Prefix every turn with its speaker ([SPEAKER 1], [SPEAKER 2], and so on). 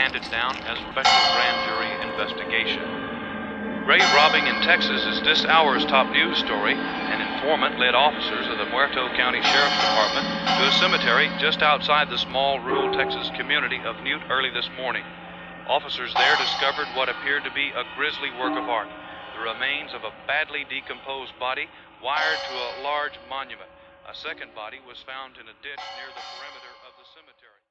[SPEAKER 1] handed down as special grand jury investigation. Grave robbing in Texas is this hour's top news story. An informant led officers of the Muerto County Sheriff's Department to a cemetery just outside the small rural Texas community of Newt early this morning. Officers there discovered what appeared to be a grisly work of art, the remains of a badly decomposed body wired to a large monument. A second body was found in a ditch near the perimeter of the cemetery.